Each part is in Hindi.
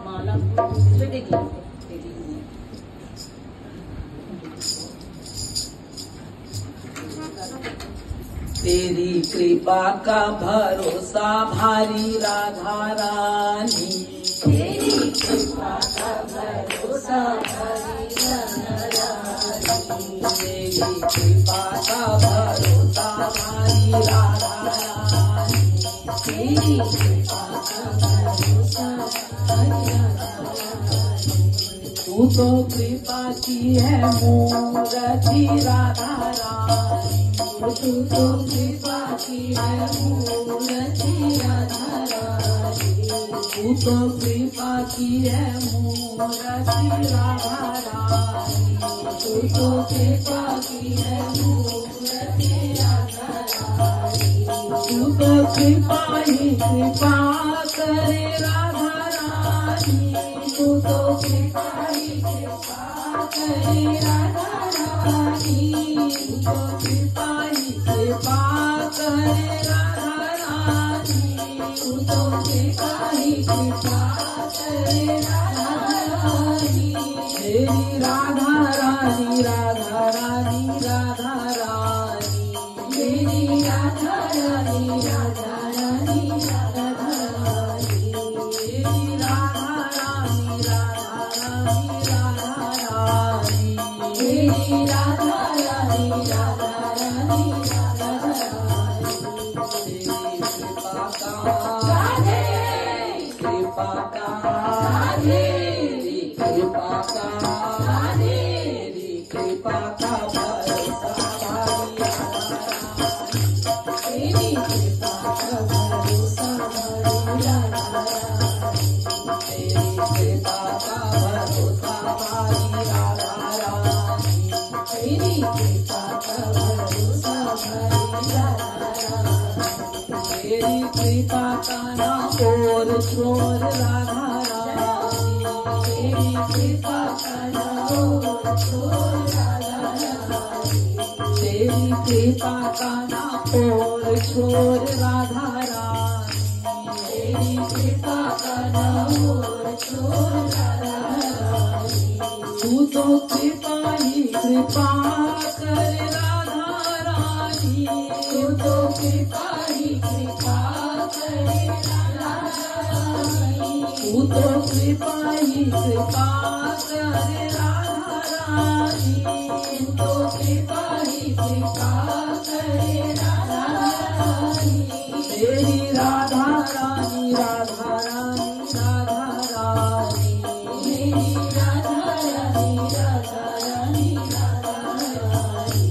माला दूसरे देख लीजिए। तेरी कृपा का भरोसा भारी राधा रानी, तेरी कृपा का भरोसा भारी राधा रानी, तेरी कृपा का भरोसा भारी राधा रानी, तेरी कृपा का भरोसा भारी राधा रानी। तू तो कृपा की है मूर्ति राधा रानी, तू तो कृपा की है मूर्ति राधा रानी, तू तो कृपा की है मूर्ति राधा रानी, तू तो कृपा की है मूर्ति राधा रानी, तू तो कृपा ही कृपा करे राधा रानी, तू तो कृपा ही कृपा करे राधा रानी, तू तो कृपा ही कृपा करे राधा रानी, तू तो कृपा ही कृपा करे राधा रानी, मेरी राधा रानी राधा रानी राधा रानी, मेरी राधा रानी राधा रानी राधा रानी, मेरी राधा रानी राधा रानी राधा रानी, मेरी राधा रानी राधा रानी राधा रानी, तेरी कृपा का राधे, कृपा का राधे, कृपा का राधे, कृपा का भरोसा भारी राधा रानी, तेरी कृपा का भरोसा भारी राधा रानी, तेरी कृपा का भरोसा भारी राधा रानी, तेरी कृपा का भरोसा भारी राधा रानी, तेरी कृपा का ना और छोर राधा रानी, तेरी कृपा का ना और छोर राधा रानी, तेरी कृपा का ना और छोर राधा रानी, तेरी कृपा का ना और छोर राधा रानी, तू तो कृपा ही कृपा करे राधा रानी, तू तो कृपा ही कृपा करे राधा रानी, तू तो कृपा ही कृपा करे राधा रानी, तू तो कृपा ही कृपा करे राधा रानी, तेरी राधा रानी राधा रानी राधा रानी, मेरी राधा रानी राधा रानी राधा रानी,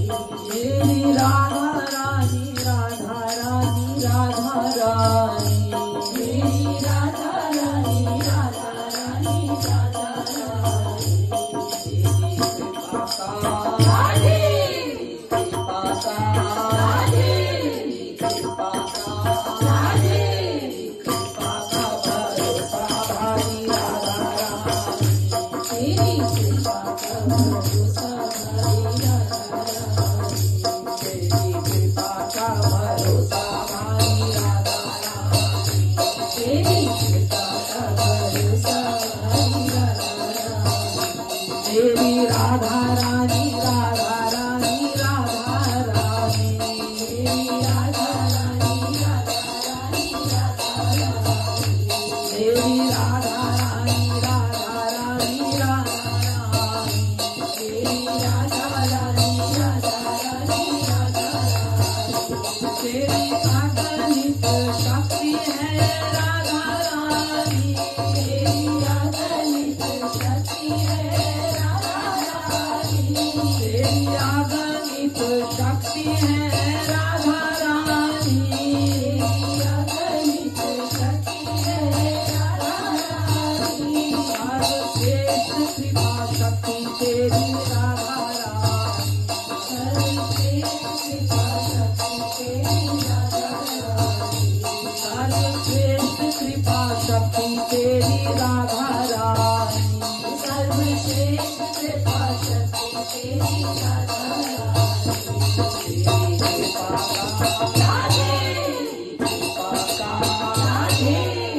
मेरी राधा रानी राधा रानी राधा रानी, मेरी राधा रानी राधा रानी राधा रानी, तेरी कृपा का राधे, कृपा का राधे, कृपा का राधे, कृपा का भरोसा भारी राधा रानी, तेरी कृपा का भरोसा भारी राधा रानी, तेरी कृपा का भरोसा भारी राधा रानी, तेरी कृपा का भरोसा भारी राधा रानी, तेरी राधा रानी राधा रानी राधा रानी, तेरी राधा रानी राधा रानी राधा रानी, तेरी राधा रानी राधा रानी राधा रानी, तेरी राधा रानी राधा रानी राधा रानी, तेरी अगणित शक्ति है राधा रानी, तेरी अगणित शक्ति है राधा रानी, तेरी अगणित शक्ति है राधा रानी, तेरी अगणित शक्ति है राधा रानी, सर्वश्रेष्ठ कृपा शक्ति तेरी राधा रानी, सर्वश्रेष्ठ कृपा शक्ति तेरी राधा रानी, सर्वश्रेष्ठ कृपा शक्ति तेरी राधा रानी, सर्वश्रेष्ठ कृपा शक्ति तेरी राधा रानी, तेरी कृपा का राधे, कृपा का राधे।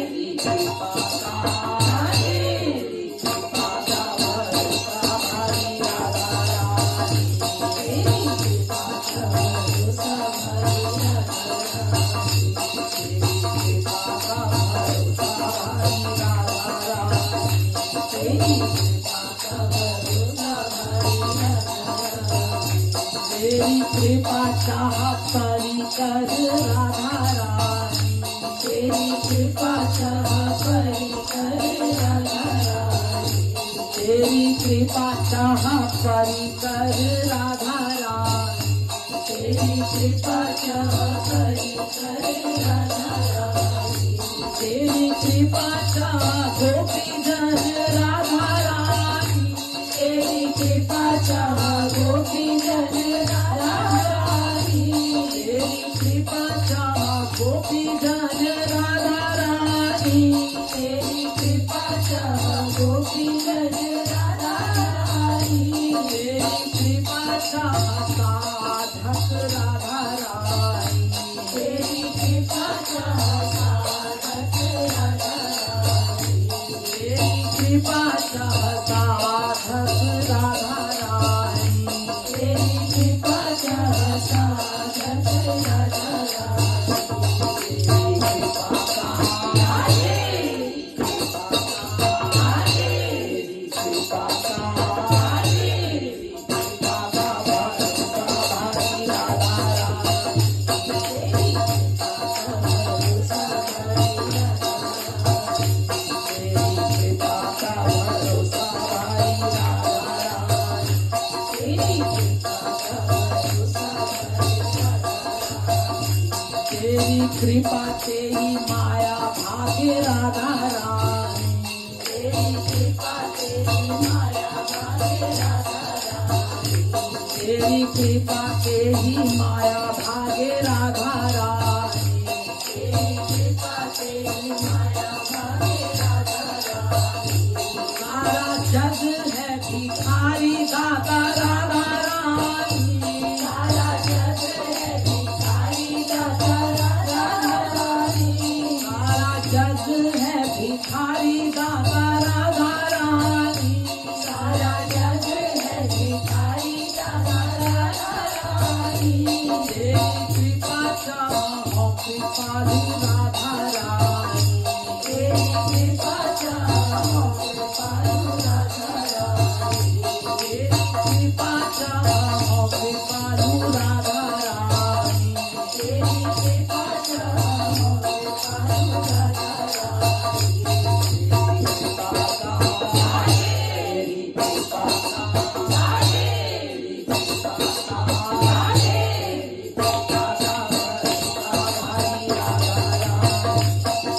तेरी कृपा चाह परिकर राधा रानी, तेरी कृपा चाह परिकर राधा रानी, तेरी कृपा चाह परिकर राधा रानी, तेरी कृपा चाह परिकर राधा रानी, तेरी कृपा चाह गोपी जन राधा रानी, तेरी कृपा चाह गोपी जन राधा रानी, तेरी कृपा चाह गोपी जन राधा रानी, तेरी कृपा चाह गोपी जन राधा रानी, तेरी कृपा चाह साधक राधा रानी, तेरी कृपा चाह साधक राधा रानी, तेरी कृपा चाह साधक राधा रानी, तेरी कृपा चाह साधक राधा रानी, तेरी कृपा तेरी कृपा तेरी माया भाग्य राधा रानी, तेरी कृपा तेरी माया भाग्य राधा रानी, तेरी कृपा तेरी माया भाग्य राधा रानी, तेरी कृपा तेरी माया भाग्य राधा रानी, सारा जग है भिखारी दाता राधा रानी, सारा जग है भिखारी दाता राधा रानी, सारा जग है भिखारी दाता राधा रानी, सारा जग है भिखारी दाता राधा रानी, तेरी कृपा चाह कृपालु राधा रानी, तेरी कृपा चाह कृपालु राधा रानी, तेरी कृपा चाह कृपालु राधा रानी, तेरी कृपा चाह कृपालु राधा रानी, तेरी कृपा चाह तेरी कृपा चाह तेरी कृपा चाह तेरी कृपा चाह भाई राधा रानी,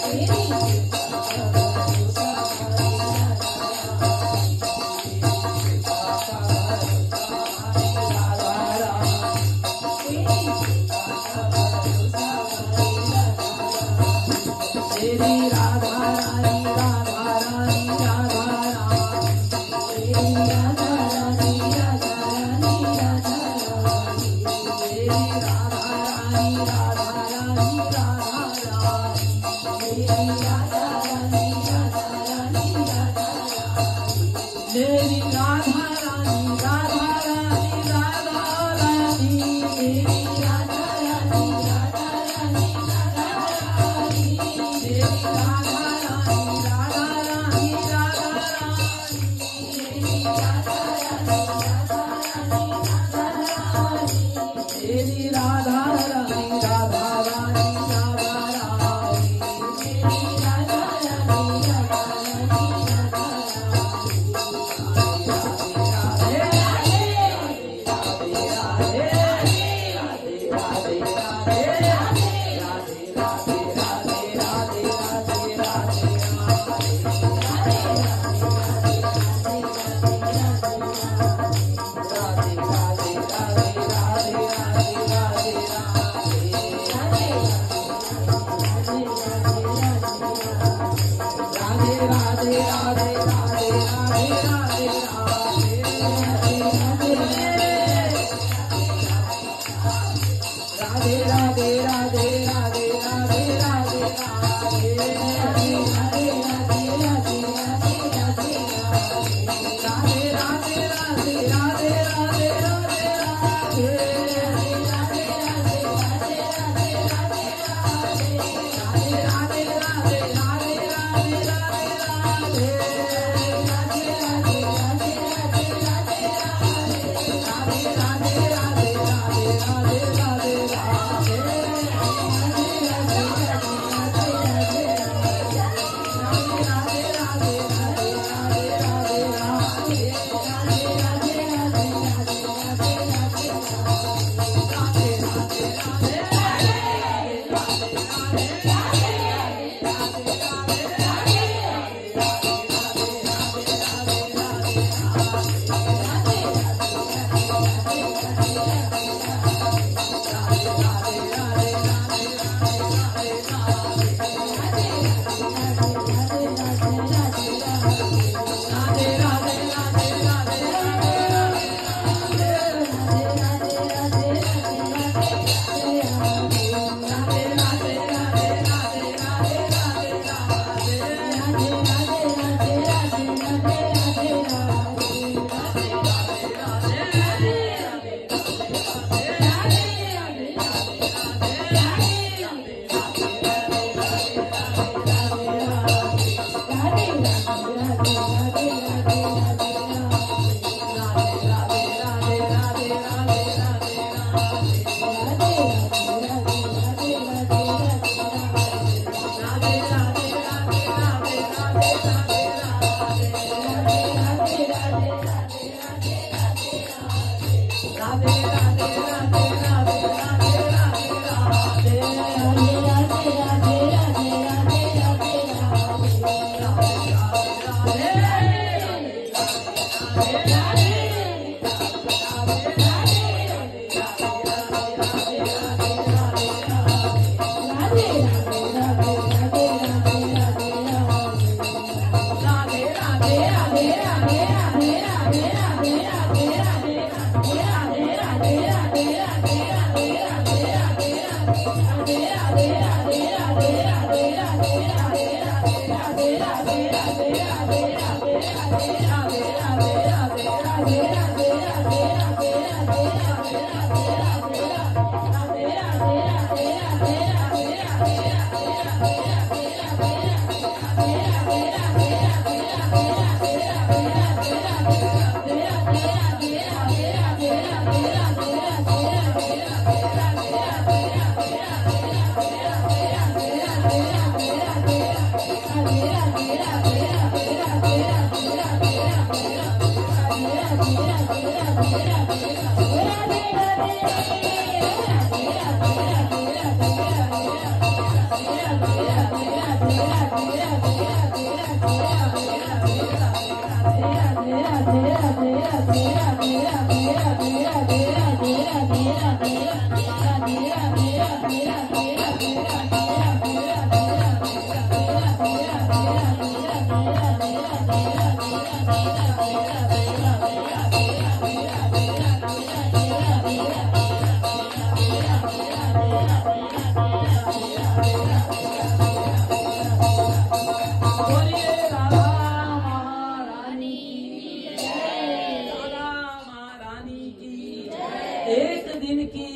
तेरी कृपा चाह भरोसा भाई राधा रानी, तेरी कृपा चाह भरोसा भाई राधा रानी, तेरी कृपा चाह भरोसा भाई राधा रानी, तेरी राधा रानी राधा रानी राधा रानी, तेरी राधा रानी राधा रानी राधा रानी, तेरी राधा रानी राधा रानी राधा रानी, तेरी राधा रानी राधा रानी राधा रानी, तेरी राधा रानी राधा रानी राधा रानी, तेरी राधा रानी राधा रानी राधा रानी, तेरी राधा रानी राधा रानी राधा रानी, तेरी राधा रानी राधा रानी राधा रानी, तेरी राधा रानी राधा रानी राधा रानी, तेरी राधा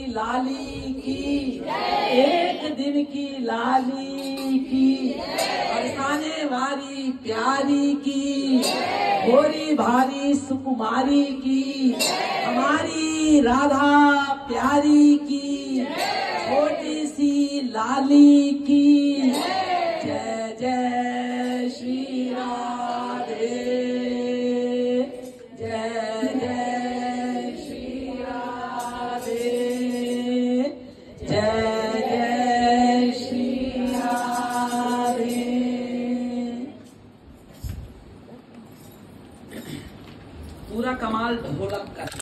लाली की, एक दिन की लाली की, बरसाने वाली प्यारी की, गोरी भारी सुकुमारी की, हमारी राधा प्यारी की, छोटी सी लाली की। जय जय श्री राधे, जय जय श्री राधे, जय जय श्री राधे। पूरा कमाल ढोलक